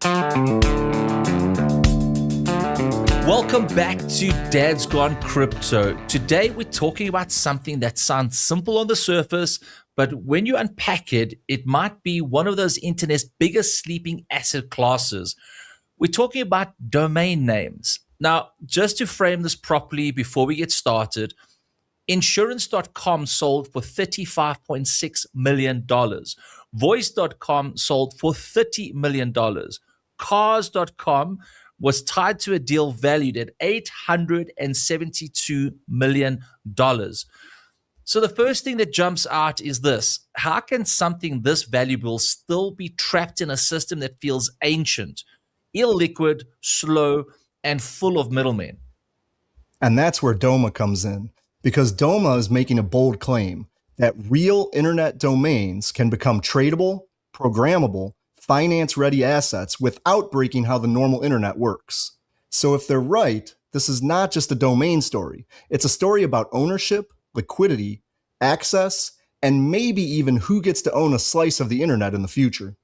Welcome back to Dad's Gone Crypto. Today we're talking about something that sounds simple on the surface, but when you unpack it, it might be one of those internet's biggest sleeping asset classes. We're talking about domain names. Now, just to frame this properly before we get started, insurance.com sold for $35.6 million. Voice.com sold for $30 million. Cars.com was tied to a deal valued at $872 million. So the first thing that jumps out is this. How can something this valuable still be trapped in a system that feels ancient, illiquid, slow, and full of middlemen? And that's where Doma comes in, because Doma is making a bold claim that real internet domains can become tradable, programmable, finance-ready assets without breaking how the normal internet works. So if they're right, this is not just a domain story. It's a story about ownership, liquidity, access, and maybe even who gets to own a slice of the internet in the future.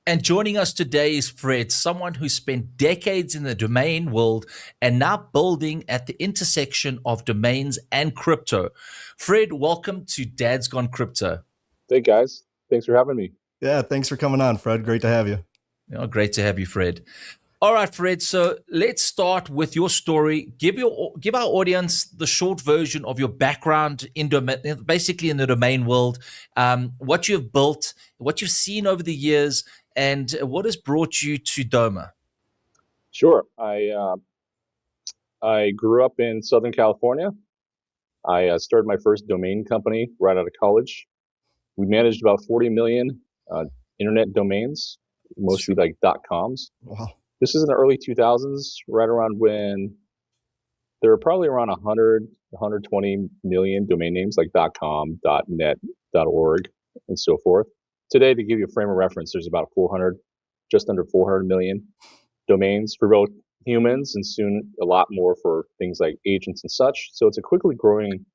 And joining us today is Fred, someone who spent decades in the domain world and now building at the intersection of domains and crypto. Fred, welcome to Dad's Gone Crypto. Hey guys, thanks for having me. Yeah, thanks for coming on, Fred. Great to have you. Great to have you, Fred. All right, Fred. So let's start with your story. Give our audience the short version of your background in basically in the domain world, what you've built, what you've seen over the years, and what has brought you to Doma. Sure. I grew up in Southern California. I started my first domain company right out of college. We managed about 40 million internet domains, mostly like .coms. Wow. This is in the early 2000s, right around when there were probably around 100, 120 million domain names like .com, .net, .org, and so forth. Today, to give you a frame of reference, there's about 400, just under 400 million domains for both humans and soon a lot more for things like agents and such. So it's a quickly growing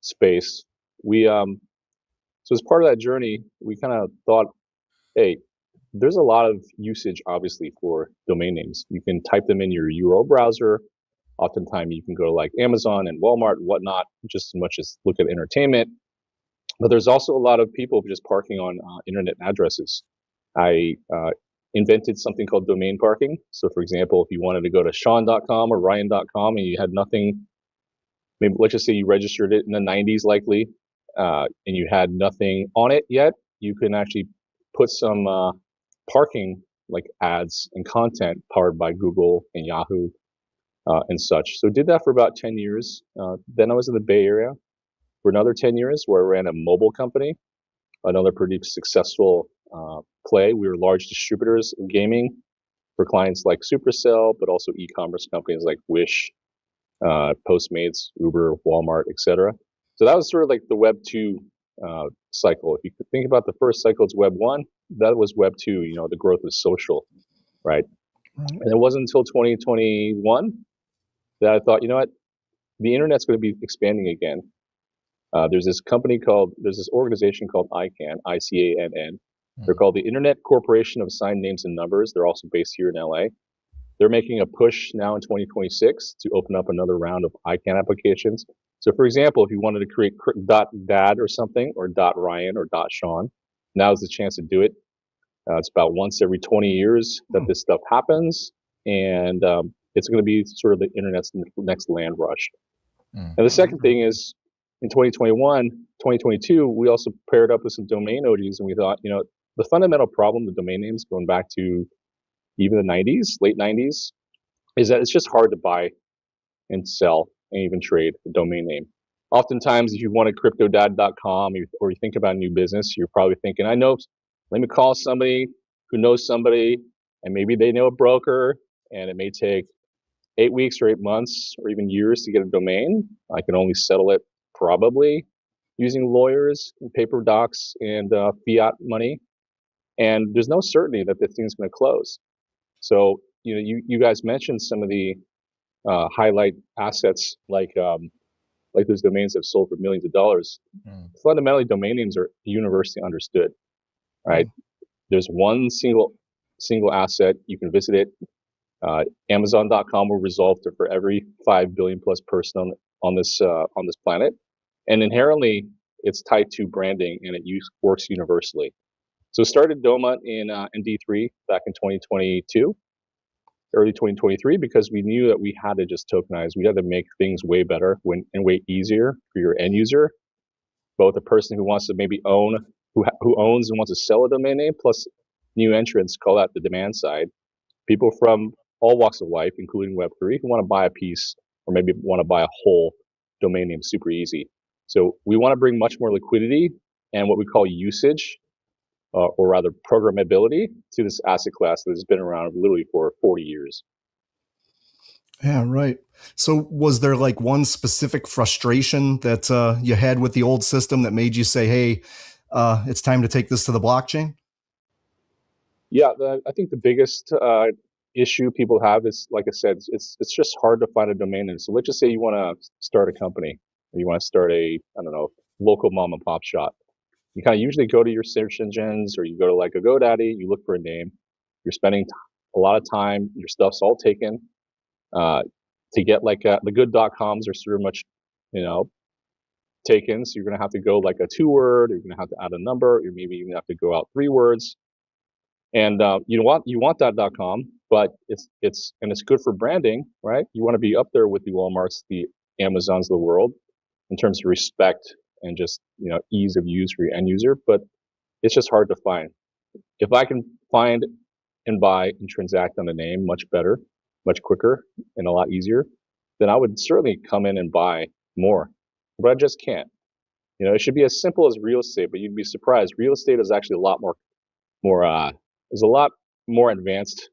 space. So as part of that journey, we kind of thought, hey, there's a lot of usage, obviously, for domain names. You can type them in your URL browser. Oftentimes, you can go to like Amazon and Walmart and whatnot, just as much as look at entertainment. But there's also a lot of people just parking on internet addresses. I invented something called domain parking. So, for example, if you wanted to go to Sean.com or Ryan.com and you had nothing, maybe let's just say you registered it in the 90s likely, and you had nothing on it yet, you can actually put some parking like ads and content powered by Google and Yahoo and such. So did that for about 10 years. Then I was in the Bay Area for another 10 years where I ran a mobile company, another pretty successful play. We were large distributors of gaming for clients like Supercell, but also e-commerce companies like Wish, Postmates, Uber, Walmart, etc. So that was sort of like the Web 2 cycle. If you could think about the first cycle, it's Web 1. That was Web 2, the growth of social, right? And it wasn't until 2021 that I thought, you know what, the internet's going to be expanding again. There's this organization called ICANN, ICANN. They're called the Internet Corporation of Assigned Names and Numbers. They're also based here in LA. They're making a push now in 2026 to open up another round of ICANN applications. So for example, if you wanted to create .dad or something, or .ryan or .sean, now's the chance to do it. It's about once every 20 years that this stuff happens, and it's going to be sort of the internet's next land rush. And the second thing is, in 2021, 2022, we also paired up with some domain OGs, and we thought, the fundamental problem with domain names going back to even the 90s, late 90s, is that it's just hard to buy and sell and even trade a domain name. Oftentimes, if you want to cryptodad.com or you think about a new business, you're probably thinking, let me call somebody who knows somebody, and maybe they know a broker, and it may take 8 weeks or 8 months or even years to get a domain. I can only settle it probably using lawyers and paper docs and fiat money. And there's no certainty that this thing's going to close. So, you guys mentioned some of the highlight assets like those domains that have sold for millions of dollars. Fundamentally, domain names are universally understood, right? There's one single single asset. You can visit it. Amazon.com will resolve for every 5 billion plus person on this planet, and inherently it's tied to branding and it works universally. So started Doma in D3 back in 2022, early 2023, because we knew that we had to just tokenize. We had to make things way better and way easier for your end user, both a person who wants to maybe own, who owns and wants to sell a domain name, plus new entrants, call that the demand side. People from all walks of life, including Web3, who want to buy a piece or maybe want to buy a whole domain name super easy. So we want to bring much more liquidity and what we call usage, or rather programmability, to this asset class that has been around literally for 40 years. Yeah, right. So was there like one specific frustration that you had with the old system that made you say, hey, it's time to take this to the blockchain? Yeah, I think the biggest issue people have is, like I said, it's just hard to find a domain name. So let's just say you want to start a company, or you want to start a, I don't know, local mom and pop shop. You kind of usually go to your search engines, or you go to like a GoDaddy, you look for a name. You're spending a lot of time, your stuff's all taken. To get like the good.coms are super much, taken. So you're going to have to go like a 2-word, you're going to have to add a number, or maybe even have to go out 3 words. And you want that .com, but it's good for branding, right? You want to be up there with the Walmarts, the Amazons of the world in terms of respect and just ease of use for your end user. But it's just hard to find. If I can find and buy and transact on a name much better, much quicker, and a lot easier, then I would certainly come in and buy more. But I just can't. It should be as simple as real estate, but you'd be surprised. Real estate is actually a lot more is a lot more advanced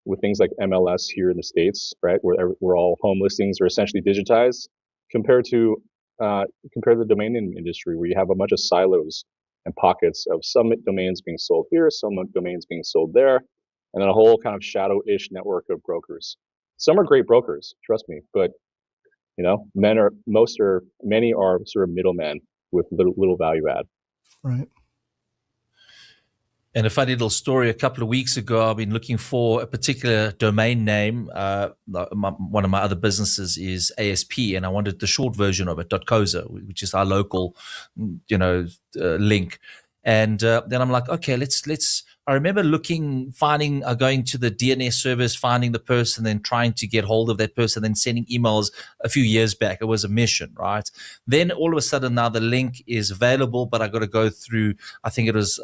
with things like MLS here in the States, right? Where all home listings are essentially digitized compared to the domain name industry, where you have a bunch of silos and pockets of some domains being sold here, some domains being sold there, and then a whole kind of shadow-ish network of brokers. Some are great brokers, trust me, but many are sort of middlemen with little value add. Right. And a funny little story, a couple of weeks ago, I've been looking for a particular domain name. One of my other businesses is ASP, and I wanted the short version of it, .coza, which is our local, link. And then I'm like, okay, I remember going to the DNS service, finding the person, then trying to get hold of that person, then sending emails a few years back. It was a mission, right? Then all of a sudden now the link is available, but I got to go through, I think it was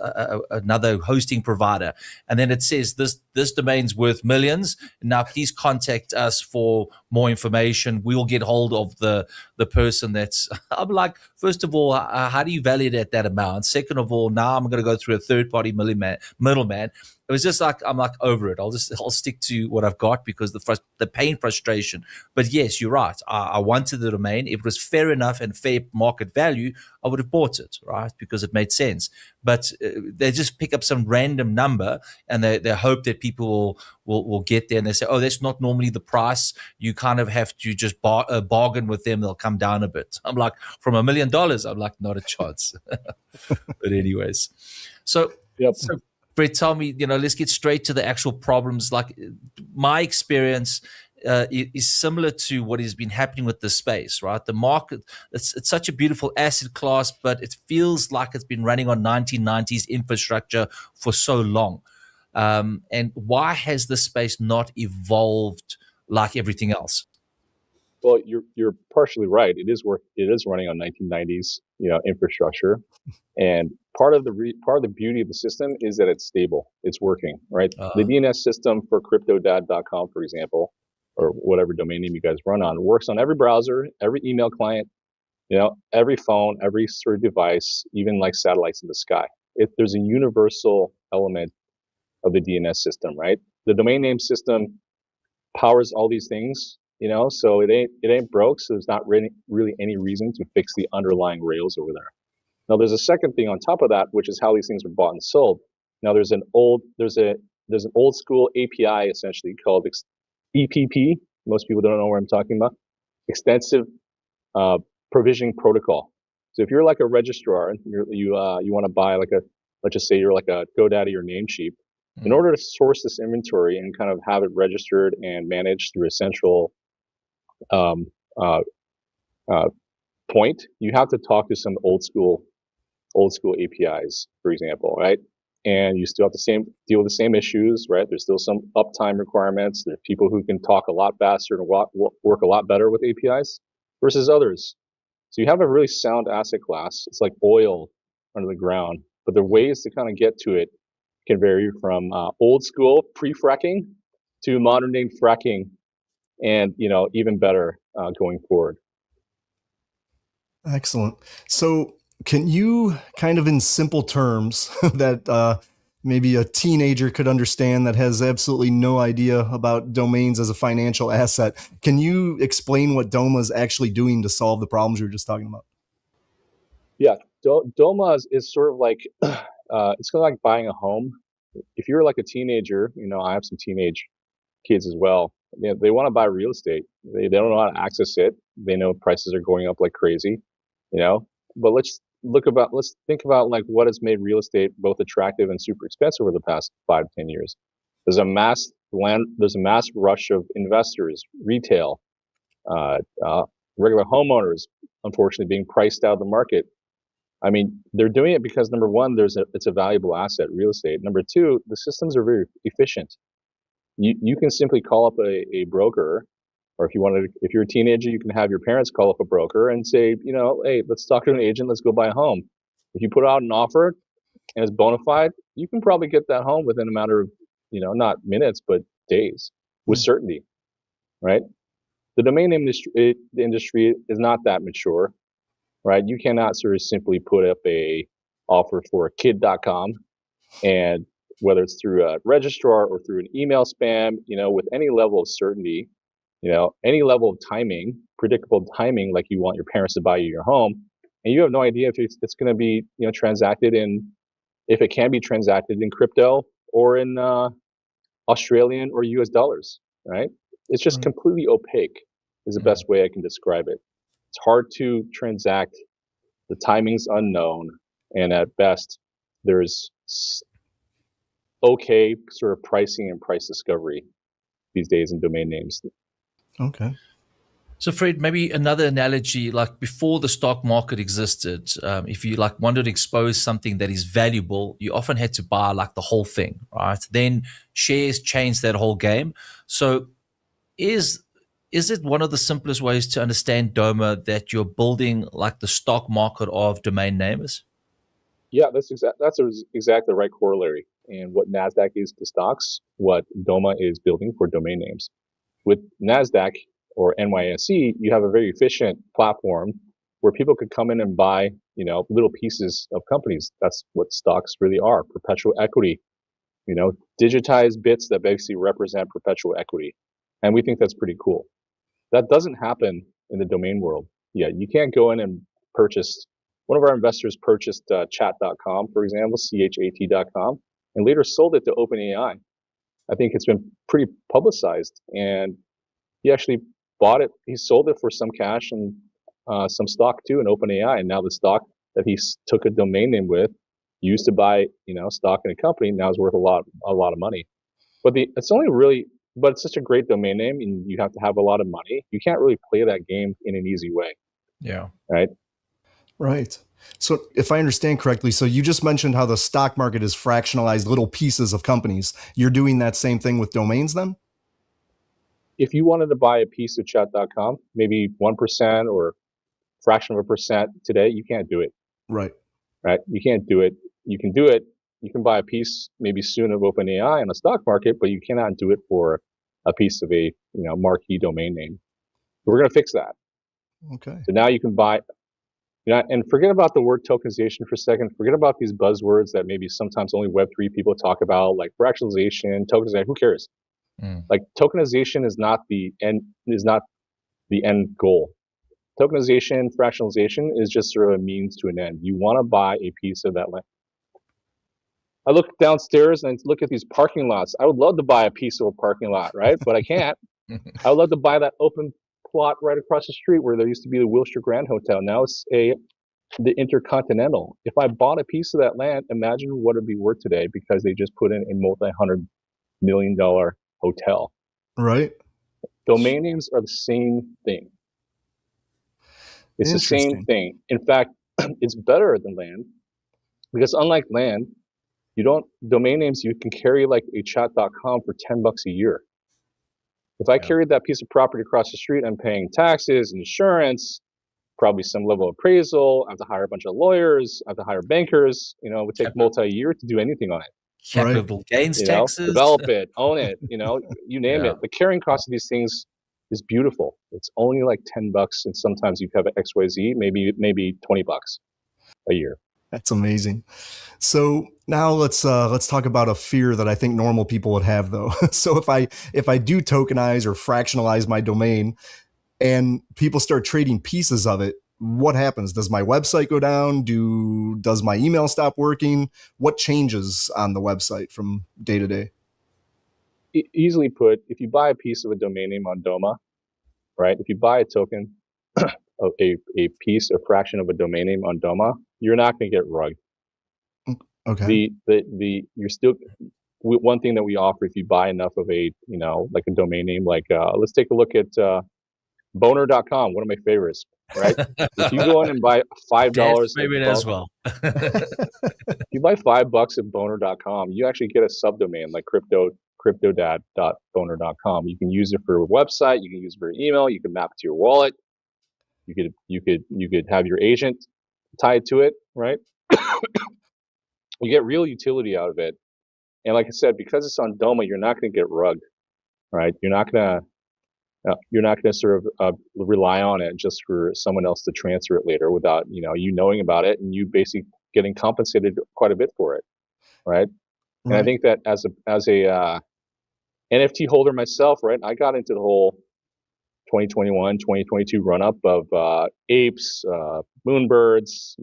another hosting provider. And then it says this domain's worth millions. Now please contact us for more information. We will get hold of the person that's, I'm like, first of all, how do you validate that amount? Second of all, now I'm going to go through a third-party middleman. It was just like, I'm like over it. I'll stick to what I've got because the pain, frustration. But yes, you're right. I wanted the domain. If it was fair enough and fair market value, I would have bought it, right? Because it made sense. But they just pick up some random number and they hope that people will get there, and they say, oh, that's not normally the price. You kind of have to just bargain with them. They'll come down a bit. I'm like, from $1 million, I'm like, not a chance. But anyways, so Fred, tell me, let's get straight to the actual problems. Like my experience is similar to what has been happening with this space, right? The market, it's such a beautiful asset class, but it feels like it's been running on 1990s infrastructure for so long. And why has this space not evolved like everything else? Well, you're partially right. It is running on 1990s, infrastructure, and part of the beauty of the system is that it's stable. It's working, right? The DNS system for cryptodad.com, for example, or whatever domain name you guys run on, works on every browser, every email client, every phone, every sort of device, even like satellites in the sky. There's a universal element of the DNS system, right? The domain name system powers all these things, so it ain't broke. So there's not really any reason to fix the underlying rails over there. Now there's a second thing on top of that, which is how these things are bought and sold. Now there's an old school API essentially called EPP. Most people don't know what I'm talking about. Extensive provisioning protocol. So if you're like a registrar and you want to buy let's just say you're like a GoDaddy or Namecheap, In order to source this inventory and kind of have it registered and managed through a central um, uh, point, you have to talk to some old school APIs, for example, right? And you still have to deal with the same issues, right? There's still some uptime requirements. There's people who can talk a lot faster and work a lot better with APIs versus others. So you have a really sound asset class. It's like oil under the ground, but the ways to kind of get to it can vary from old school pre-fracking to modern day fracking, and even better going forward. Excellent. So can you kind of in simple terms that maybe a teenager could understand that has absolutely no idea about domains as a financial asset, can you explain what Doma is actually doing to solve the problems you were just talking about? Yeah, Doma is sort of like it's kind of like buying a home. If you're like a teenager, I have some teenage kids as well. They want to buy real estate. They don't know how to access it. They know prices are going up like crazy, But let's think about like what has made real estate both attractive and super expensive over the past 5-10 years. There's a mass rush of investors, retail, regular homeowners, unfortunately being priced out of the market. I mean, they're doing it because number one, it's a valuable asset, real estate. Number two, the systems are very efficient. You can simply call up a broker, or if you're a teenager, you can have your parents call up a broker and say, hey, let's talk to an agent, let's go buy a home. If you put out an offer and it's bona fide, you can probably get that home within a matter of, not minutes, but days with certainty, right? The domain industry is not that mature, right? You cannot sort of simply put up a offer for a kid.com, and whether it's through a registrar or through an email spam, with any level of certainty, any level of timing, predictable timing, like you want your parents to buy you your home, and you have no idea if it's going to be, transacted if it can be transacted in crypto or in Australian or US dollars, right? It's just completely opaque is the best way I can describe it. It's hard to transact. The timing's unknown. And at best, there's okay sort of pricing and price discovery these days in domain names. Okay. So Fred, maybe another analogy, like before the stock market existed, if you like wanted to expose something that is valuable, you often had to buy like the whole thing, right? Then shares changed that whole game. So is it one of the simplest ways to understand Doma that you're building like the stock market of domain names? Yeah, that's exactly the right corollary. And what NASDAQ is to stocks, what Doma is building for domain names. With NASDAQ or NYSE, you have a very efficient platform where people could come in and buy, little pieces of companies. That's what stocks really are, perpetual equity, digitized bits that basically represent perpetual equity. And we think that's pretty cool. That doesn't happen in the domain world. Yeah, you can't go in and purchase. One of our investors purchased chat.com, for example, chat.com, and later sold it to OpenAI. I think it's been pretty publicized, and he actually bought it. He sold it for some cash and some stock too in OpenAI, and now the stock that he took a domain name with, used to buy stock in a company, now is worth a lot of money. But it's such a great domain name, and you have to have a lot of money. You can't really play that game in an easy way. Yeah. Right. Right. So if I understand correctly, so you just mentioned how the stock market is fractionalized little pieces of companies. You're doing that same thing with domains then? If you wanted to buy a piece of chat.com, maybe 1% or fraction of a percent today, you can't do it. Right. Right. You can't do it. You can do it. You can buy a piece maybe soon of OpenAI on the stock market, but you cannot do it for a piece of a marquee domain name. We're going to fix that. Okay. So now you can buy, and forget about the word tokenization for a second. Forget about these buzzwords that maybe sometimes only Web3 people talk about, like fractionalization, tokenization. Who cares? Like tokenization is not the end goal. Tokenization, fractionalization is just sort of a means to an end. You want to buy a piece of that land. I look downstairs and look at these parking lots. I would love to buy a piece of a parking lot, right? But I can't. I would love to buy that open plot right across the street where there used to be the Wilshire Grand Hotel. Now it's a the Intercontinental. If I bought a piece of that land, imagine what it'd be worth today because they just put in a multi-$100 million hotel. Right. Domain names are the same thing. It's the same Interesting. thing. In fact, it's better than land because unlike land, domain names you can carry like a chat.com for $10 a year. If I carried that piece of property across the street, I'm paying taxes, insurance, probably some level of appraisal. I have to hire a bunch of lawyers. I have to hire bankers. It would take multi-year to do anything on it. Capital gains taxes. Develop it, own it, you name it. The carrying cost of these things is beautiful. It's only like $10, and sometimes you have an XYZ, maybe $20 a year. That's amazing. So now let's talk about a fear that I think normal people would have, though. So if I do tokenize or fractionalize my domain, and people start trading pieces of it, what happens? Does my website go down? Does my email stop working? What changes on the website from day to day? Easily put, if you buy a piece of a domain name on Doma, right? If you buy a token of a piece or fraction of a domain name on Doma, you're not going to get rugged. Okay. You're still, one thing that we offer if you buy enough of a, like a domain name, like let's take a look at boner.com, one of my favorites, right? If you go in and buy $5 favorite as well. If you buy $5 at boner.com, you actually get a subdomain like cryptodad.boner.com. You can use it for a website, you can use it for email, you can map it to your wallet, you could have your agent tied to it, right? You get real utility out of it. And like I said, because it's on Doma, you're not going to get rugged, right? You're not going to sort of rely on it just for someone else to transfer it later without you knowing about it and you basically getting compensated quite a bit for it, right? And I think that as a NFT holder myself, right, I got into the whole 2021, 2022 run up of apes, moonbirds,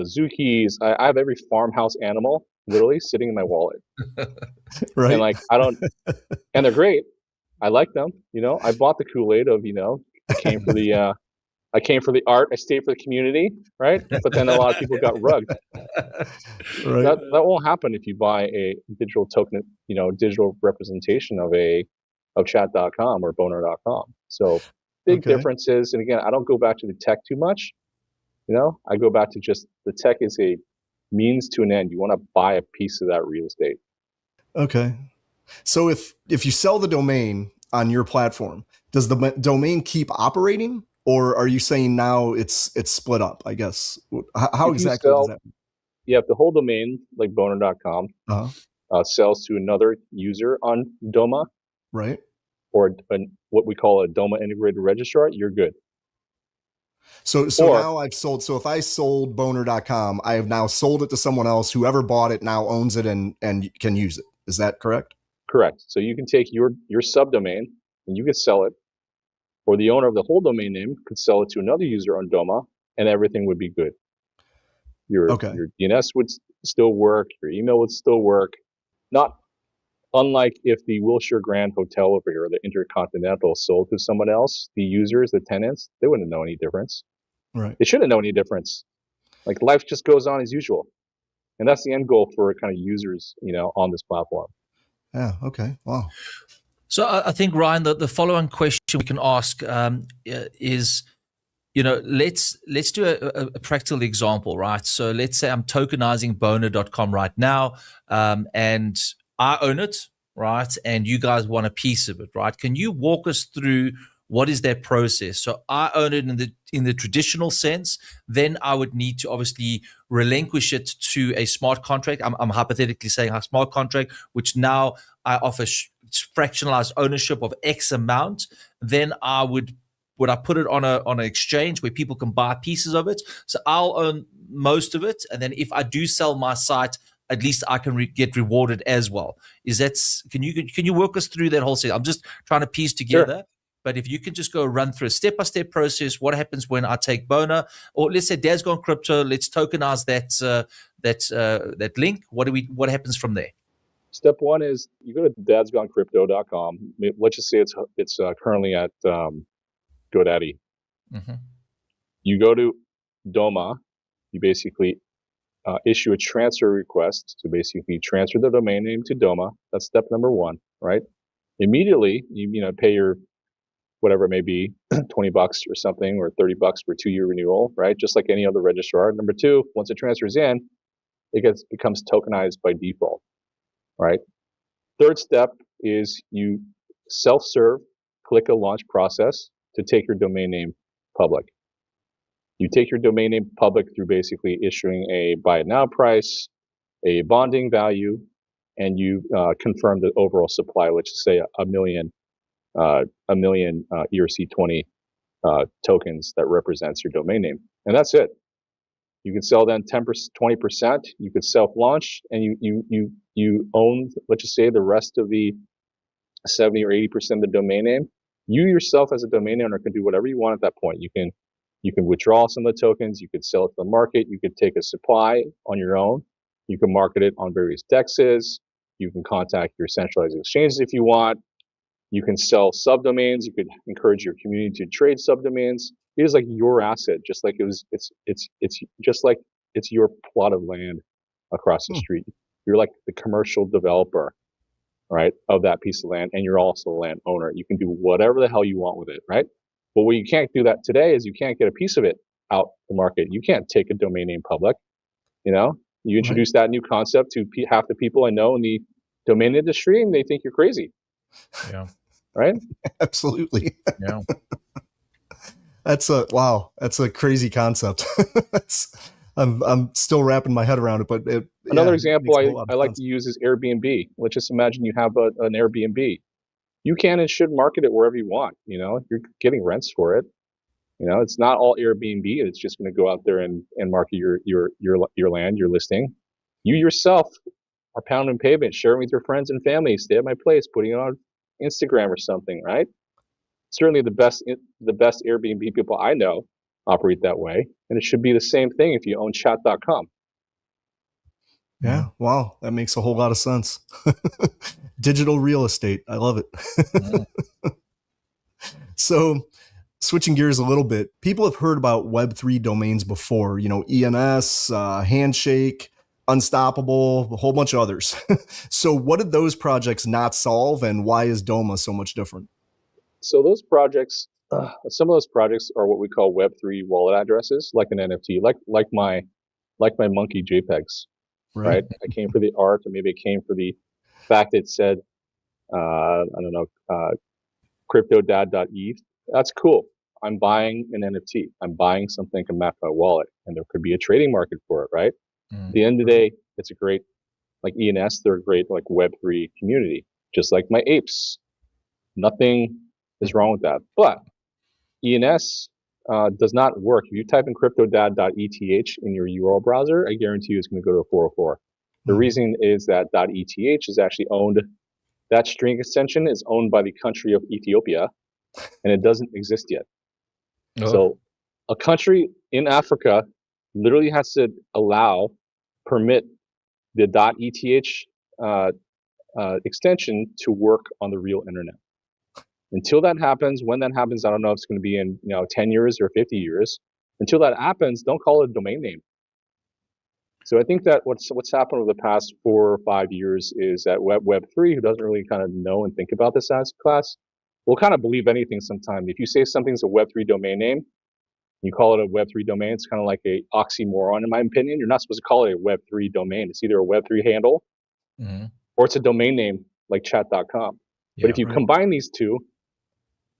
azukis. I have every farmhouse animal literally sitting in my wallet, Right. and and they're great. I like them. I bought the Kool-Aid of, I came for the art. I stayed for the community, right? But then a lot of people got rugged. Right. That won't happen if you buy a digital token, digital representation of chat.com or boner.com. So big differences. And again, I don't go back to the tech too much. I go back to just the tech is a means to an end. You want to buy a piece of that real estate. Okay. So if you sell the domain on your platform, does the domain keep operating, or are you saying now it's split up? I guess how exactly does that? Yeah, if the whole domain like boner.com sells to another user on Doma, right, or what we call a Doma integrated registrar, you're good. So now I've sold. So if I sold boner.com, I have now sold it to someone else. Whoever bought it now owns it and can use it. Is that correct? Correct. So you can take your subdomain and you could sell it, or the owner of the whole domain name could sell it to another user on Doma, and everything would be good. Your DNS would still work. Your email would still work. Not unlike if the Wilshire Grand Hotel over here, the Intercontinental, sold to someone else, the users, the tenants, they wouldn't know any difference. Right. They shouldn't know any difference. Like life just goes on as usual. And that's the end goal for kind of users, on this platform. Yeah. Okay. Wow. So I think, Ryan, the following question we can ask is, let's do a practical example, right? So let's say I'm tokenizing boner.com right now, and I own it, right? And you guys want a piece of it, right? Can you walk us through what is that process? So I own it in the traditional sense. Then I would need to obviously relinquish it to a smart contract. I'm hypothetically saying a smart contract, which now I offer fractionalized ownership of X amount. Then would I put it on an exchange where people can buy pieces of it? So I'll own most of it, and then if I do sell my site, at least I can get rewarded as well. Can you work us through that whole thing? I'm just trying to piece together. Sure. But if you can just go run through a step-by-step process, what happens when I take Boner, or let's say Dad's Gone Crypto, let's tokenize that link. What happens from there? Step one is you go to dadsgonecrypto.com. Let's just say it's currently at GoDaddy. Mm-hmm. You go to Doma, you basically issue a transfer request to basically transfer the domain name to Doma. That's step number one, right? Immediately, you pay your whatever it may be, $20 or something, or $30 for a 2-year renewal, right? Just like any other registrar. Number two, once it transfers in, it becomes tokenized by default, right? Third step is you self-serve, click a launch process to take your domain name public. You take your domain name public through basically issuing a buy it now price, a bonding value, and you confirm the overall supply, let's just say a million ERC20 tokens that represents your domain name. And that's it. You can sell then 10%, 20%. You could self-launch, and you own, let's just say, the rest of the 70 or 80% of the domain name. You yourself as a domain owner can do whatever you want at that point. You can withdraw some of the tokens. You could sell it to the market. You could take a supply on your own. You can market it on various dexes. You can contact your centralized exchanges if you want. You can sell subdomains. You could encourage your community to trade subdomains. It is like your asset, just like it's just like it's your plot of land across the street. You're like the commercial developer, right, of that piece of land, and you're also a land owner. You can do whatever the hell you want with it, right? But what you can't do that today is you can't get a piece of it out the market. You can't take a domain name public. You introduce that new concept to half the people I know in the domain industry, and they think you're crazy. Yeah. Right? Absolutely. Yeah. That's a crazy concept. I'm still wrapping my head around it, but another example I like to use is Airbnb. Let's just imagine you have an Airbnb. You can and should market it wherever you want. You're getting rents for it. It's not all Airbnb. It's just going to go out there and market your land, your listing. You yourself are pounding pavement, sharing with your friends and family. Stay at my place, putting it on Instagram or something, right? Certainly the best Airbnb people I know operate that way, and it should be the same thing if you own chat.com. Yeah, wow, that makes a whole lot of sense. Digital real estate, I love it. So, switching gears a little bit, people have heard about Web3 domains before, ENS, Handshake, Unstoppable, a whole bunch of others. So what did those projects not solve, and why is Doma so much different? So those projects, some of those projects are what we call Web3 wallet addresses, like an NFT, like my monkey JPEGs, right? I came for the art, or maybe it came for the fact it said, I don't know, cryptodad.eth. That's cool. I'm buying an NFT. I'm buying something to map my wallet, and there could be a trading market for it, right? At the end of the day, it's a great, like ENS, they're a great like Web3 community, just like my apes. Nothing is wrong with that. But ENS does not work. If you type in cryptodad.eth in your URL browser, I guarantee you it's going to go to a 404. The reason is that .eth is actually owned, that string extension is owned by the country of Ethiopia, and it doesn't exist yet. So a country in Africa literally has to permit the .eth extension to work on the real internet. Until that happens, when that happens, I don't know if it's going to be in 10 years or 50 years. Until that happens, don't call it a domain name. So I think that what's happened over the past 4 or 5 years is that Web3, who doesn't really kind of know and think about this asset class, will kind of believe anything sometime. If you say something's a Web3 domain name, you call it a Web3 domain, it's kind of like a oxymoron, in my opinion. You're not supposed to call it a Web3 domain. It's either a Web3 handle or it's a domain name like chat.com. But if you combine these two,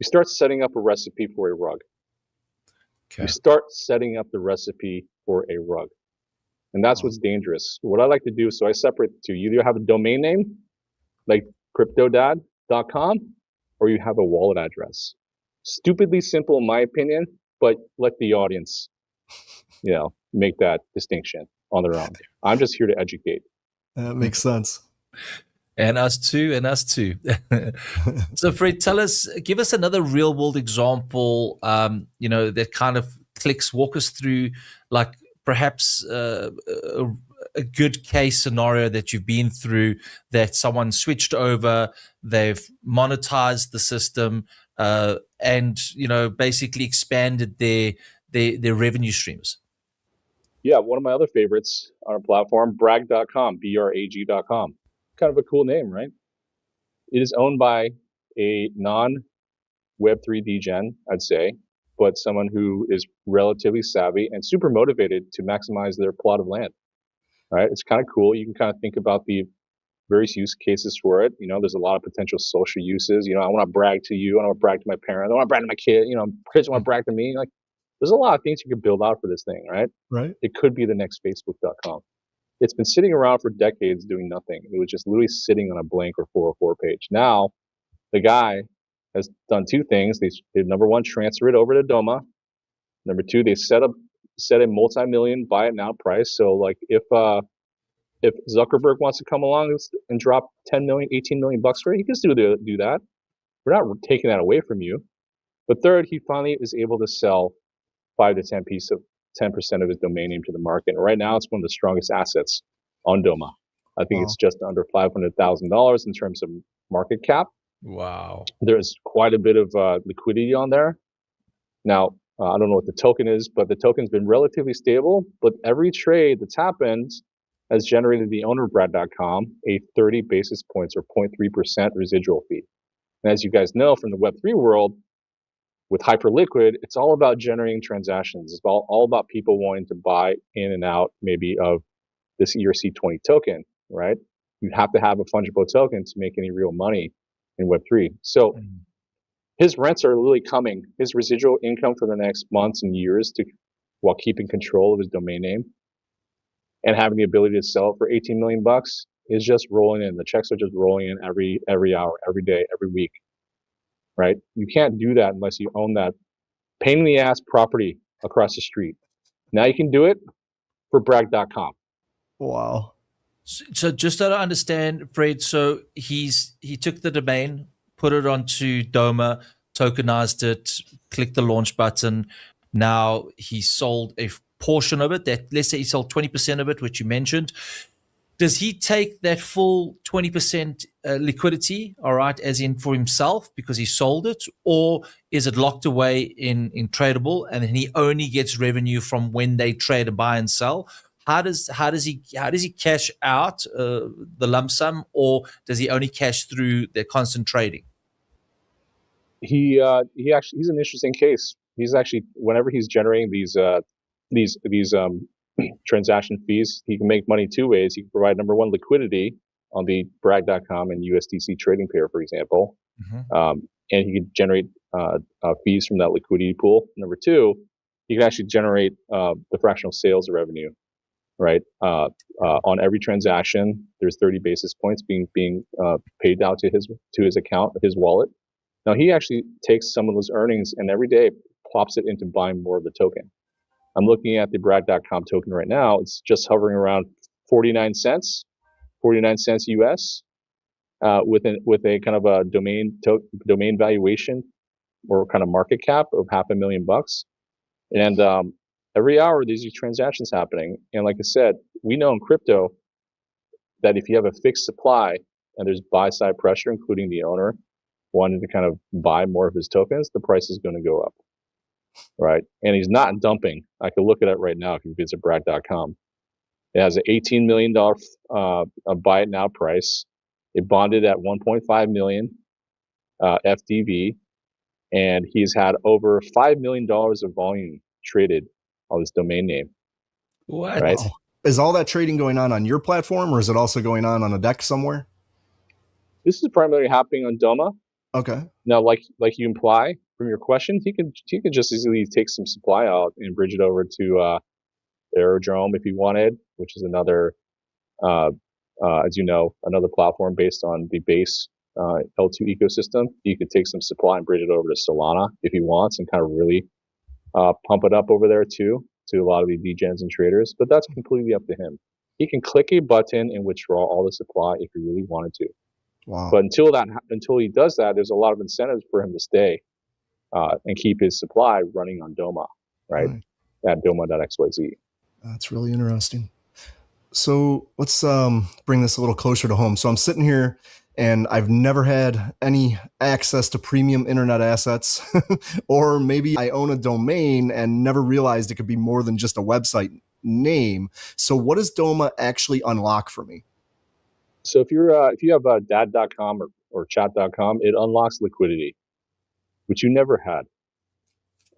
you start setting up a recipe for a rug. You start setting up the recipe for a rug. And that's what's dangerous. What I like to do, so I separate the two. You either have a domain name, like cryptodad.com, or you have a wallet address. Stupidly simple in my opinion, but let the audience, make that distinction on their own. I'm just here to educate. That makes sense. And us too. So Fred, give us another real world example, that kind of walk us through, like perhaps a good case scenario that you've been through, that someone switched over, they've monetized the system, and basically expanded their revenue streams. Yeah, one of my other favorites on our platform, brag.com, brag.com. Kind of a cool name, right? It is owned by a non Web3 degen, I'd say, but someone who is relatively savvy and super motivated to maximize their plot of land, right? It's kind of cool. You can kind of think about the various use cases for it. There's a lot of potential social uses. I want to brag to you. I want to brag to my parents. I want to brag to my kid. Kids want to brag to me. Like, there's a lot of things you could build out for this thing, right? Right. It could be the next Facebook.com. It's been sitting around for decades doing nothing. It was just literally sitting on a blank or 404 page. Now, the guy has done two things. They number one, transfer it over to Doma. Number two, they set a multi-million buy it now price. So like if Zuckerberg wants to come along and drop 10 million, 18 million bucks for it, he can still do that. We're not taking that away from you. But third, he finally is able to sell 5 to 10% of his domain name to the market. And right now, it's one of the strongest assets on Doma. I think it's just under $500,000 in terms of market cap. Wow. There's quite a bit of liquidity on there. Now, I don't know what the token is, but the token's been relatively stable. But every trade that's happened has generated the owner of Brad.com a 30 basis points or 0.3% residual fee. And as you guys know from the Web3 world, with Hyperliquid, it's all about generating transactions. It's all about people wanting to buy in and out maybe of this ERC20 token, right? You have to have a fungible token to make any real money in Web3. So his rents are literally coming. His residual income for the next months and years while keeping control of his domain name and having the ability to sell it for 18 million bucks is just rolling in. The checks are just rolling in every hour, every day, every week, right? You can't do that unless you own that pain in the ass property across the street. Now you can do it for brag.com. Wow. So just so I understand, Fred, so he took the domain, put it onto Doma, tokenized it, clicked the launch button. Now he sold a portion of it. That, let's say he sold 20% of it, which you mentioned. Does he take that full 20% liquidity, all right, as in for himself because he sold it, or is it locked away in tradable and then he only gets revenue from when they trade and buy and sell? How does he cash out the lump sum, or does he only cash through their constant trading? He's an interesting case. He's actually, whenever he's generating these transaction fees, he can make money two ways. He can provide, number one, liquidity on the brag.com and USDC trading pair, for example, and he can generate fees from that liquidity pool. Number two, he can actually generate the fractional sales revenue. Right, on every transaction, there's 30 basis points being paid out to his account, his wallet. Now he actually takes some of those earnings and every day plops it into buying more of the token. I'm looking at the brag.com token right now. It's just hovering around 49 cents US, with a kind of a domain valuation or kind of market cap of $500,000. And every hour, there's these transactions happening. And like I said, we know in crypto that if you have a fixed supply and there's buy-side pressure, including the owner wanting to kind of buy more of his tokens, the price is going to go up, right? And he's not dumping. I can look at it right now if you visit brag.com. It has an $18 million buy it now price. It bonded at 1.5 million FDV, and he's had over $5 million of volume traded on this domain name. What? Right? Wow. Is all that trading going on your platform, or is it also going on a deck somewhere? This is primarily happening on Doma. Okay. Now, like you imply from your question, he could just easily take some supply out and bridge it over to Aerodrome if he wanted, which is another, as you know, another platform based on the base L2 ecosystem. He could take some supply and bridge it over to Solana if he wants, and kind of really pump it up over there too, to a lot of the degens and traders. But that's completely up to him. He can click a button and withdraw all the supply if he really wanted to. Wow. But until he does that, there's a lot of incentives for him to stay and keep his supply running on Doma, right? At Doma.xyz. That's really interesting. So let's bring this a little closer to home. So I'm sitting here and I've never had any access to premium internet assets, or maybe I own a domain and never realized it could be more than just a website name. So what does Doma actually unlock for me? So if you have dad.com or chat.com, it unlocks liquidity, which you never had.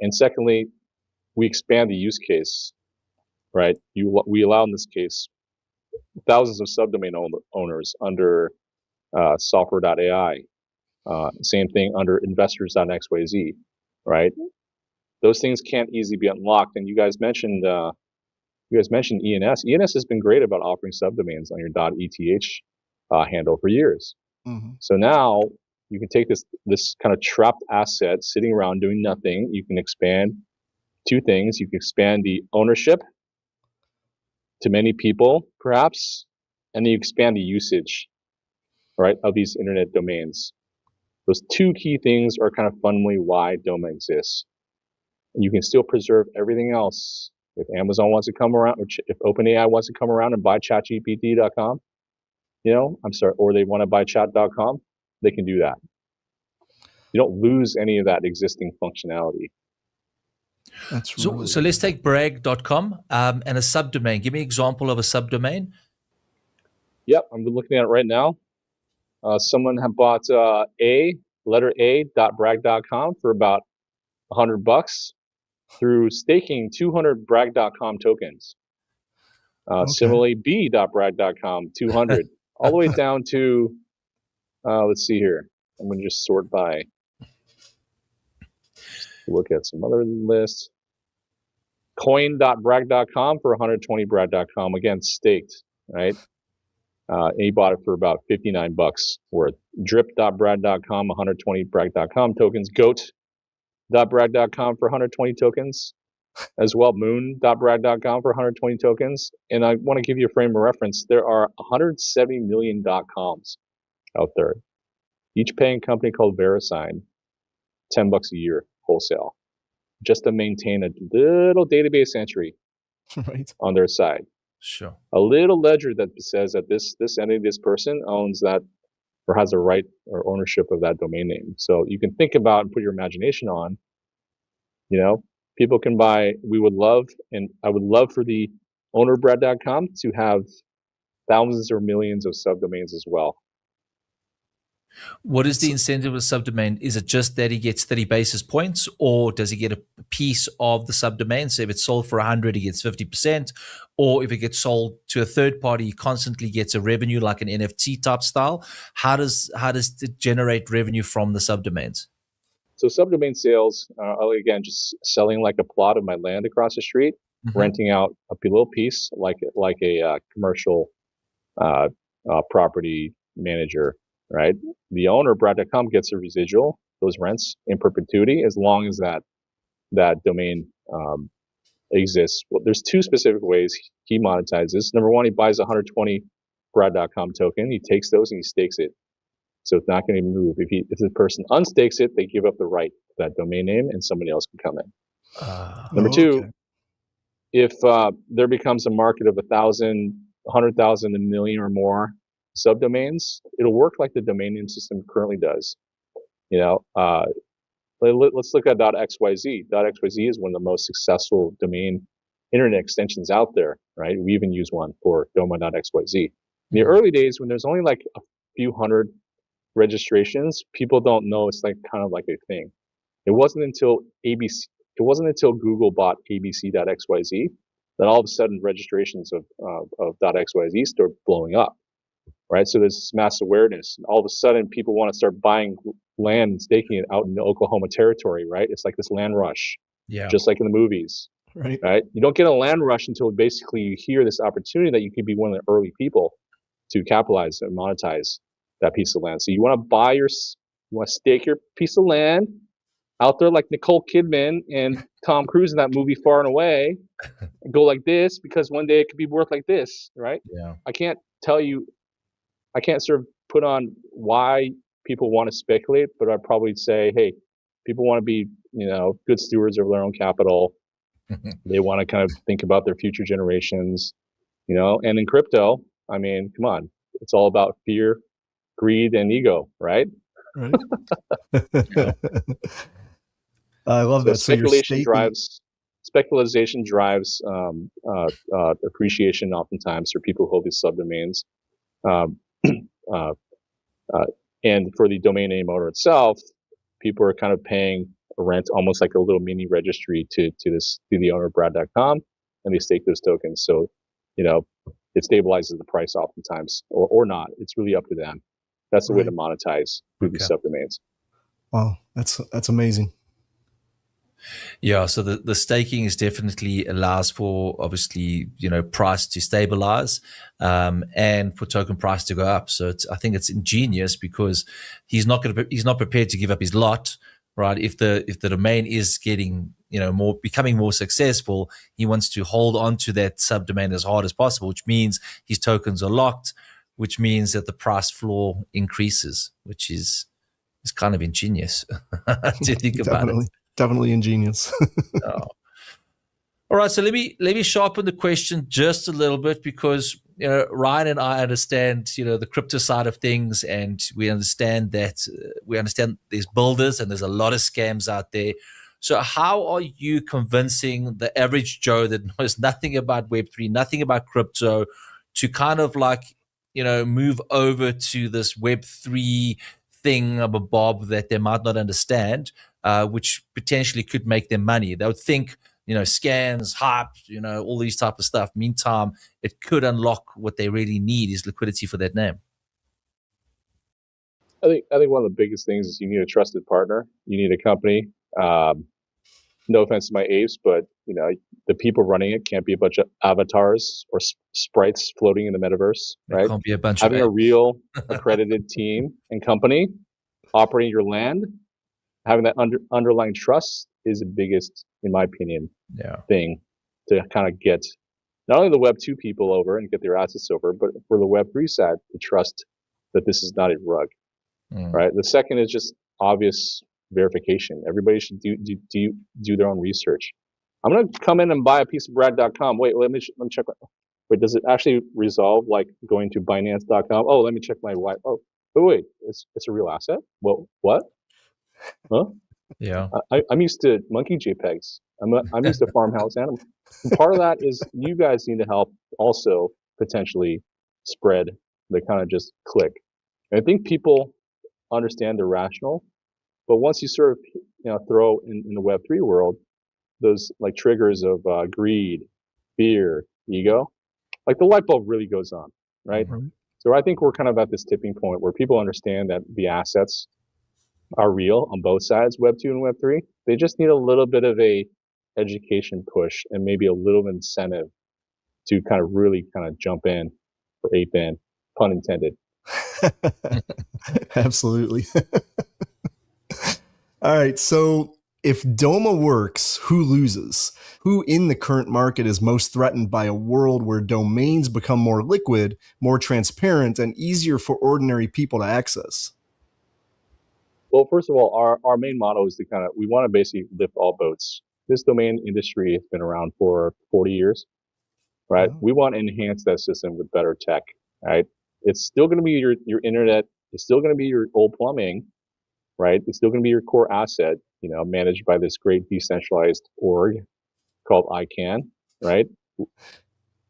And secondly, we expand the use case, right? We allow in this case thousands of subdomain owners under software.ai. Same thing under investors.xyz, right? Those things can't easily be unlocked. And you guys mentioned ENS. ENS has been great about offering subdomains on your .eth handle for years. Mm-hmm. So now you can take this kind of trapped asset sitting around doing nothing. You can expand two things. You can expand the ownership to many people, perhaps, and then you expand the usage, right, of these internet domains. Those two key things are kind of fundamentally why Doma exists. You can still preserve everything else. If Amazon wants to come around, or if OpenAI wants to come around and buy ChatGPT.com, or they want to buy Chat.com, they can do that. You don't lose any of that existing functionality. That's so let's take brag.com and a subdomain. Give me an example of a subdomain. Yep, I'm looking at it right now. Someone had bought a.brag.com for about $100 through staking 200 brag.com tokens. Similarly, b.brag.com 200, all the way down to let's see here. I'm going to just sort by. Look at some other lists. Coin.brag.com for 120 brag.com, again staked, right? And he bought it for about $59 worth. Drip.brag.com, 120 brag.com tokens. Goat.brag.com for 120 tokens. As well, moon.brag.com for 120 tokens. And I want to give you a frame of reference. There are 170 million .coms out there, each paying a company called VeriSign $10 a year wholesale, just to maintain a little database entry on their side. Sure. A little ledger that says that this entity, this person owns that or has a right or ownership of that domain name. So you can think about and put your imagination on, people can buy, I would love for the owner of bread.com to have thousands or millions of subdomains as well. What is the incentive of a subdomain? Is it just that he gets 30 basis points, or does he get a piece of the subdomain? So if it's sold for 100, he gets 50%, or if it gets sold to a third party, he constantly gets a revenue like an NFT type style. How does it generate revenue from the subdomains? So subdomain sales, again, just selling like a plot of my land across the street, renting out a little piece like a commercial property manager. Right, the owner, Brad.com, gets a residual, those rents in perpetuity, as long as that domain exists. Well, there's two specific ways he monetizes. Number one, he buys 120 Brad.com token. He takes those and he stakes it, so it's not going to move. If the person unstakes it, they give up the right to that domain name, and somebody else can come in. Number two, if there becomes a market of 1,000, 100,000, a million or more subdomains, it'll work like the domain name system currently does. Let's look at .xyz. .xyz is one of the most successful domain internet extensions out there, right? We even use one for Doma.xyz. In the early days, when there's only like a few hundred registrations, people don't know it's like kind of like a thing. It wasn't until Google bought abc.xyz that all of a sudden registrations of .xyz started blowing up. Right, so there's this mass awareness, and all of a sudden people want to start buying land and staking it out in the Oklahoma territory. Right, it's like this land rush, just like in the movies. Right, you don't get a land rush until basically you hear this opportunity that you can be one of the early people to capitalize and monetize that piece of land. So you want to stake your piece of land out there like Nicole Kidman and Tom Cruise in that movie Far and Away, and go like this because one day it could be worth like this. Right? Yeah, I can't sort of put on why people want to speculate, but I'd probably say, hey, people want to be, good stewards of their own capital. They want to kind of think about their future generations, and in crypto, I mean, come on, it's all about fear, greed, and ego, right? Right. I love that. So speculation speculation drives appreciation oftentimes for people who hold these subdomains. Uh, and for the domain name owner itself, people are kind of paying a rent, almost like a little mini registry to the owner of Brad.com, and they stake those tokens. So, it stabilizes the price oftentimes, or not. It's really up to them. That's the way to monetize through these subdomains. Wow, that's amazing. Yeah, so the staking is definitely allows for, obviously, price to stabilize, and for token price to go up. So I think it's ingenious, because he's not prepared to give up his lot, right? If the domain is getting becoming more successful, he wants to hold on to that subdomain as hard as possible, which means his tokens are locked, which means that the price floor increases, which is kind of ingenious to think about it. Definitely ingenious. Oh. All right, so let me sharpen the question just a little bit, because Ryan and I understand the crypto side of things, and we understand there's builders and there's a lot of scams out there. So how are you convincing the average Joe that knows nothing about Web3, nothing about crypto, to kind of move over to this Web3 thing of a bob that they might not understand, which potentially could make them money? They would think, scans, hype, all these type of stuff. Meantime, it could unlock what they really need, is liquidity for that name. I think one of the biggest things is you need a trusted partner. You need a company. No offense to my apes, but the people running it can't be a bunch of avatars or sprites floating in the metaverse, right? It can't be a bunch Having of a real accredited team and company operating your land, having that underlying trust is the biggest, in my opinion, thing to kind of get not only the Web 2 people over and get their assets over, but for the Web 3 side to trust that this is not a rug, right? The second is just obvious verification. Everybody should do their own research. I'm going to come in and buy a piece of Brad.com. Wait, let me check. Wait, does it actually resolve like going to Binance.com? Oh, let me check my wife. Oh, wait, it's a real asset? Well, what? Huh? Yeah. I'm used to monkey JPEGs. I'm used to farmhouse animals. And part of that is you guys need to help also potentially spread the kind of just click. And I think people understand they're rational, but once you sort of throw in the Web3 world those like triggers of greed, fear, ego, like the light bulb really goes on, right? Mm-hmm. So I think we're kind of at this tipping point where people understand that the assets are real on both sides, Web 2 and Web 3. They just need a little bit of a education push and maybe a little incentive to kind of really kind of jump in or ape in, pun intended. Absolutely. All right. So if Doma works, who loses? Who in the current market is most threatened by a world where domains become more liquid, more transparent, and easier for ordinary people to access? Well, first of all, our main motto is we want to basically lift all boats. This domain industry has been around for 40 years, right? We want to enhance that system with better tech, right? It's still going to be your internet. It's still going to be your old plumbing, right? It's still going to be your core asset, managed by this great decentralized org called ICANN, right?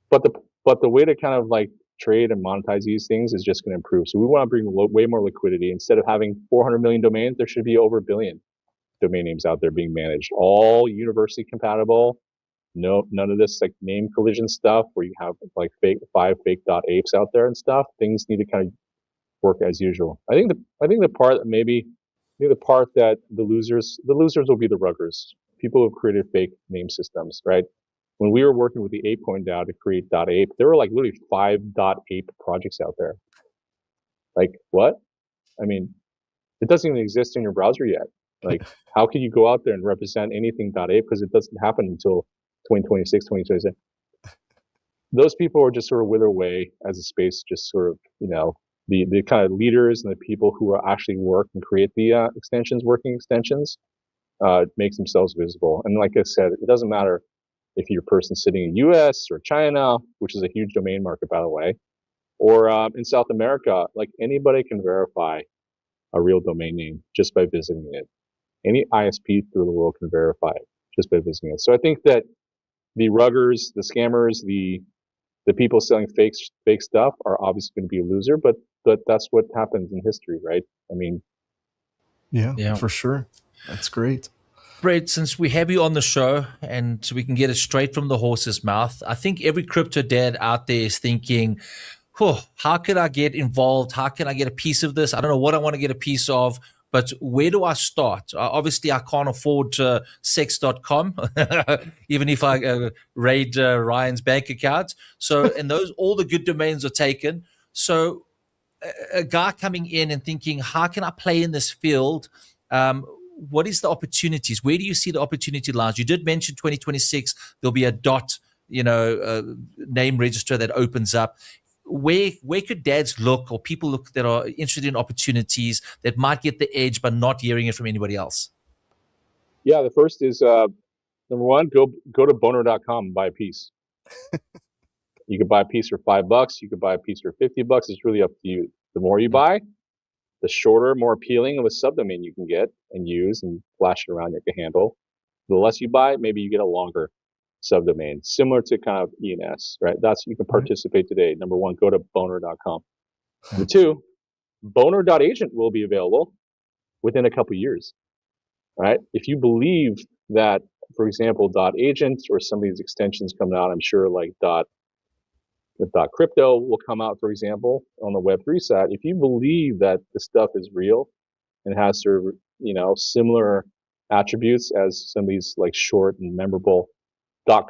But the way to kind of like trade and monetize these things is just going to improve. So we want to bring way more liquidity. Instead of having 400 million domains, there should be over a billion domain names out there being managed, all universally compatible. No, none of this like name collision stuff where you have like five fake .apes out there and stuff. Things need to kind of work as usual. I think the part that the losers will be the ruggers, people who have created fake name systems, right? When we were working with the ApeCoin DAO to create .ape, there were like literally 5 .ape projects out there. Like what? I mean, it doesn't even exist in your browser yet. Like, how can you go out there and represent anything .ape, because it doesn't happen until 2026, 2027. Those people are just sort of wither away as a space, just sort of, the kind of leaders and the people who are actually work and create the working extensions, makes themselves visible. And like I said, it doesn't matter if you're a person sitting in US or China, which is a huge domain market, by the way, or in South America, like anybody can verify a real domain name just by visiting it. Any ISP through the world can verify it just by visiting it. So I think that the ruggers, the scammers, the people selling fake stuff are obviously going to be a loser, but that's what happens in history, right? I mean, yeah, for sure. That's great. Fred, since we have you on the show and we can get it straight from the horse's mouth, I think every crypto dad out there is thinking, how can I get involved? How can I get a piece of this? I don't know what I want to get a piece of, but where do I start? Obviously, I can't afford sex.com, even if I raid Ryan's bank account. So, and all the good domains are taken. So, a guy coming in and thinking, how can I play in this field? What is the opportunities? Where do you see the opportunity lies? You did mention 2026, there'll be a name register that opens up. Where could dads look or people look that are interested in opportunities that might get the edge but not hearing it from anybody else? Yeah, the first is number one, go to boner.com and buy a piece. You could buy a piece for $5. You could buy a piece for $50. It's really up to you. The more you buy, the shorter, more appealing of a subdomain you can get and use and flash it around like a handle. The less you buy, maybe you get a longer subdomain, similar to kind of ENS, right? You can participate today. Number one, go to boner.com. Number two, boner.agent will be available within a couple of years, right? If you believe that, for example, .agent or some of these extensions coming out, I'm sure like .crypto will come out, for example, on the Web3 side. If you believe that the stuff is real and has sort of, similar attributes as some of these like short and memorable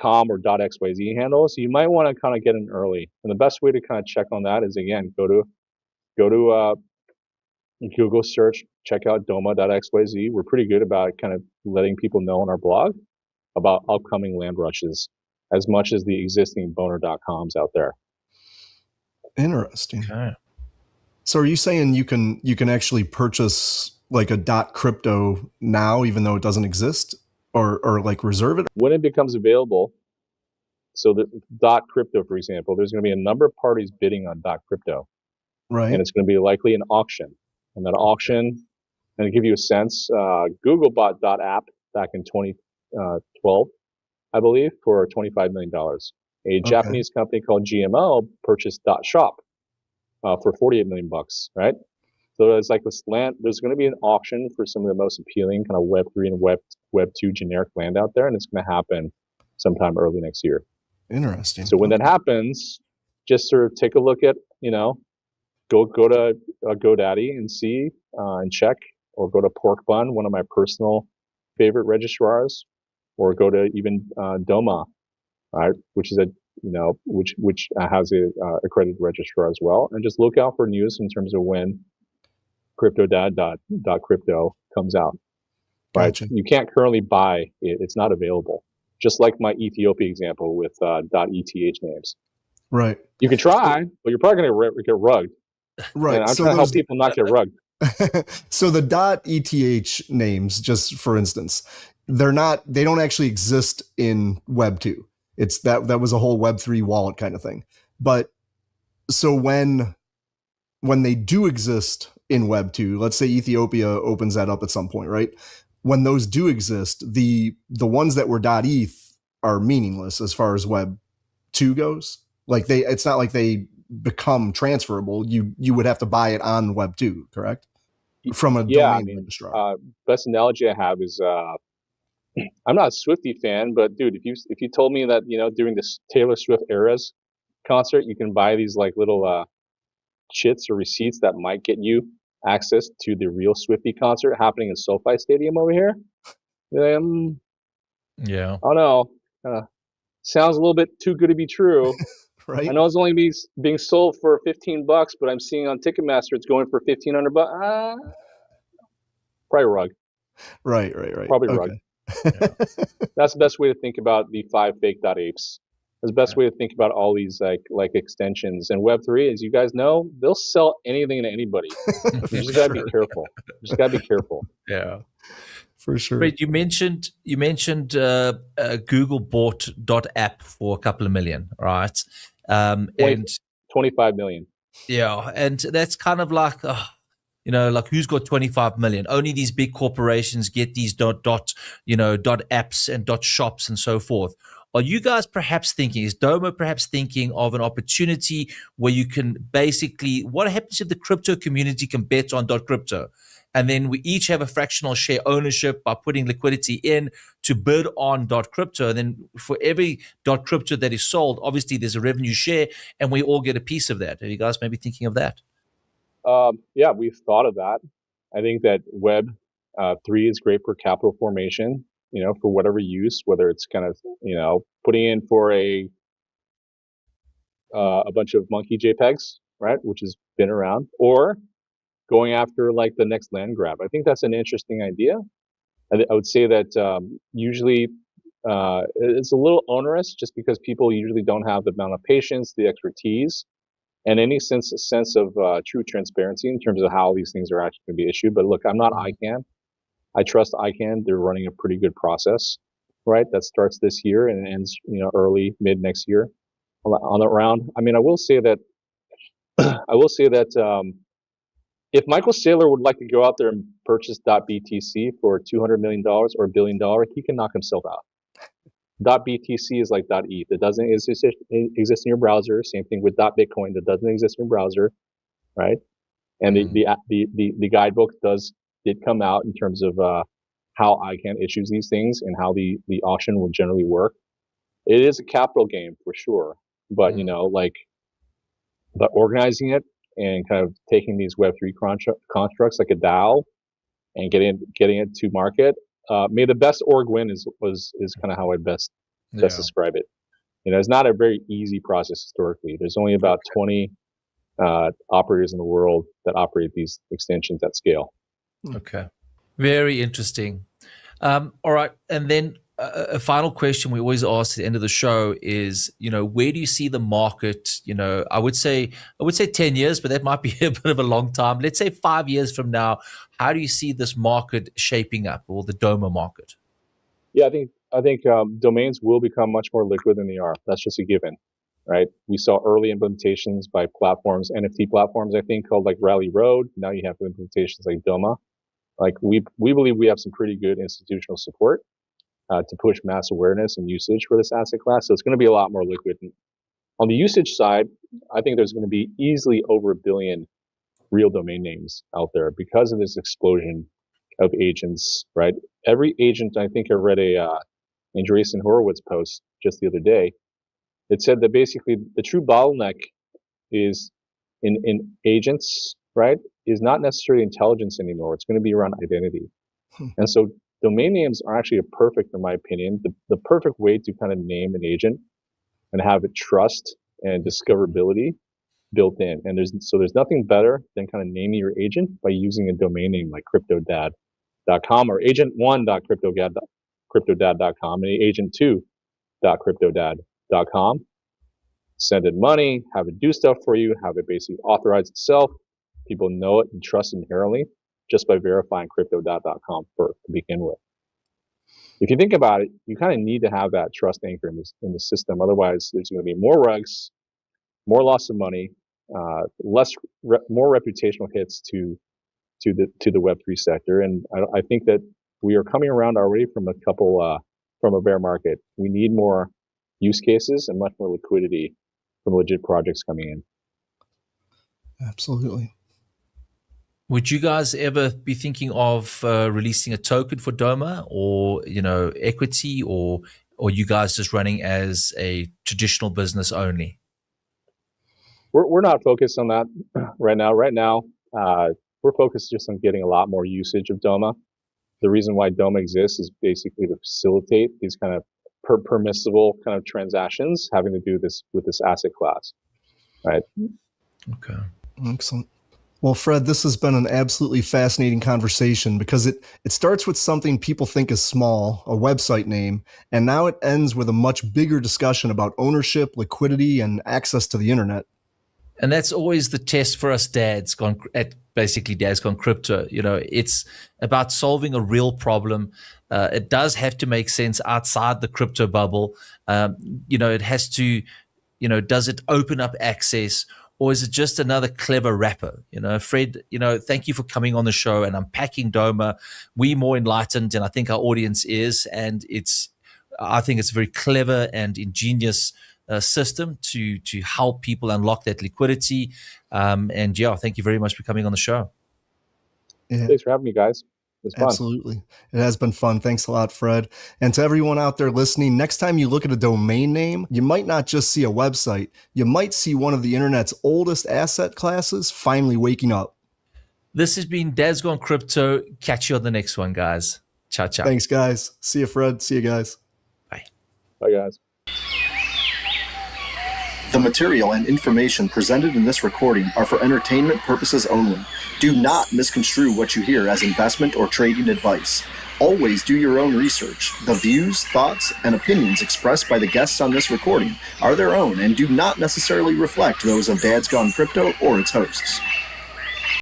.com or .xyz handles, you might want to kind of get in early. And the best way to kind of check on that is, again, go to Google search, check out Doma.xyz. We're pretty good about kind of letting people know on our blog about upcoming land rushes as much as the existing boner.coms out there. Interesting. Okay. So are you saying you can actually purchase like a .crypto now, even though it doesn't exist, or like reserve it? When it becomes available, so the .crypto, for example, there's going to be a number of parties bidding on .crypto. Right. And it's going to be likely an auction. And that auction, and to give you a sense, Google bought .app back in 2012, I believe, for $25 million. A Japanese company called GMO purchased .shop for $48 million, right? So it's like this land, there's going to be an auction for some of the most appealing kind of Web3 and Web 2 generic land out there, and it's going to happen sometime early next year. Interesting. So when that happens, just sort of take a look at, go to GoDaddy and see and check, or go to Pork Bun, one of my personal favorite registrars, or go to even Doma, right, which is which has a accredited registrar as well, and just look out for news in terms of when CryptoDad.crypto comes out. Right, Gotcha. You can't currently buy it; it's not available. Just like my Ethiopia example with .eth names. Right. You can try, but you're probably going to get rugged. Right. And I'm trying to help people not get rugged. So the .eth names, just for instance, they don't actually exist in Web 2. It's that was a whole Web 3 wallet kind of thing. But so when they do exist in Web 2, let's say Ethiopia opens that up at some point, right? When those do exist, the ones that were .eth are meaningless as far as Web 2 goes. Like it's not like they become transferable. You would have to buy it on Web 2, correct? From a domain registrar. Best analogy I have is I'm not a Swiftie fan, but dude, if you told me that during this Taylor Swift Eras concert you can buy these like little chits or receipts that might get you access to the real Swiftie concert happening in SoFi Stadium over here, yeah, I don't know. Sounds a little bit too good to be true. Right. I know it's only being sold for $15, but I'm seeing on Ticketmaster it's going for $1,500. Probably rug. Right. Probably rug. Yeah. That's the best way to think about the 5 fake apes. That's the best way to think about all these like extensions. And Web3, as you guys know, they'll sell anything to anybody. You just gotta be careful. Yeah. For sure. Fred, you mentioned Google bought .app for a couple of million, right? And 25 million. Yeah, and that's kind of like Like who's got 25 million? Only these big corporations get these dot apps and dot shops and so forth. Are you guys perhaps thinking, is Doma perhaps thinking of an opportunity where you can basically, what happens if the crypto community can bet on dot crypto? And then we each have a fractional share ownership by putting liquidity in to bid on dot crypto. And then for every dot crypto that is sold, obviously there's a revenue share and we all get a piece of that. Are you guys maybe thinking of that? Yeah, we've thought of that. I think that Web 3 is great for capital formation, for whatever use, whether it's kind of, putting in for a bunch of monkey JPEGs, right, which has been around, or going after like the next land grab. I think that's an interesting idea. I would say that usually it's a little onerous just because people usually don't have the amount of patience, the expertise, and any sense of true transparency in terms of how these things are actually going to be issued. But look, I'm not ICANN. I trust ICANN. They're running a pretty good process, right? That starts this year and ends, early, mid next year on that round. I mean, I will say that if Michael Saylor would like to go out there and purchase .btc for $200 million or $1 billion, he can knock himself out. .btc is like .eth. It doesn't exist in your browser. Same thing with .bitcoin. That doesn't exist in your browser, right? And the guidebook did come out in terms of how ICANN issues these things and how the auction will generally work. It is a capital game for sure, but but organizing it and kind of taking these Web3 constructs like a DAO and getting it to market. May the best org win is kind of how I'd best describe it. It's not a very easy process historically. There's only about 20 operators in the world that operate these extensions at scale. Okay, very interesting. All right, and then a final question we always ask at the end of the show is, where do you see the market? I would say 10 years, but that might be a bit of a long time. Let's say 5 years from now, how do you see this market shaping up, or the Doma market? Yeah, I think domains will become much more liquid than they are. That's just a given, right? We saw early implementations by platforms, NFT platforms, I think, called like Rally Road. Now you have implementations like Doma. Like we believe we have some pretty good institutional support to push mass awareness and usage for this asset class. So it's going to be a lot more liquid. On the usage side, I think there's going to be easily over 1 billion real domain names out there because of this explosion of agents, right? Every agent, I think I read a Andreessen Horowitz post just the other day. It said that basically the true bottleneck is in agents, right, is not necessarily intelligence anymore. It's going to be around identity. And so domain names are actually in my opinion, the perfect way to kind of name an agent and have it trust and discoverability built in. And there's nothing better than kind of naming your agent by using a domain name like cryptodad.com or agent1.cryptodad.com and agent2.cryptodad.com. Send it money, have it do stuff for you, have it basically authorize itself. People know it and trust inherently just by verifying cryptodad.com to begin with. If you think about it, you kind of need to have that trust anchor in the system. Otherwise, there's going to be more rugs, more loss of money, more reputational hits to the Web3 sector. And I think that we are coming around already from a bear market. We need more use cases and much more liquidity from legit projects coming in. Absolutely. Would you guys ever be thinking of releasing a token for Doma, or equity, or you guys just running as a traditional business only? We're not focused on that right now. Right now, we're focused just on getting a lot more usage of Doma. The reason why Doma exists is basically to facilitate these kind of permissible kind of transactions having to do this with this asset class, right? Okay. Excellent. Well, Fred, this has been an absolutely fascinating conversation because it starts with something people think is small, a website name, and now it ends with a much bigger discussion about ownership, liquidity, and access to the internet. And that's always the test for us Dads Gone Crypto. It's about solving a real problem. It does have to make sense outside the crypto bubble. It has to, does it open up access, or is it just another clever wrapper? Fred, thank you for coming on the show and unpacking Doma. We're more enlightened, and I think our audience is, and I think it's a very clever and ingenious system to help people unlock that liquidity. And yeah, thank you very much for coming on the show. Yeah. Thanks for having me, guys. It's fun. Absolutely. It has been fun. Thanks a lot, Fred. And to everyone out there listening, next time you look at a domain name, you might not just see a website. You might see one of the internet's oldest asset classes finally waking up. This has been Dad's Gone Crypto. Catch you on the next one, guys. Ciao, ciao. Thanks, guys. See you, Fred. See you guys. Bye. Bye, guys. The material and information presented in this recording are for entertainment purposes only. Do not misconstrue what you hear as investment or trading advice. Always do your own research. The views, thoughts, and opinions expressed by the guests on this recording are their own and do not necessarily reflect those of Dad's Gone Crypto or its hosts.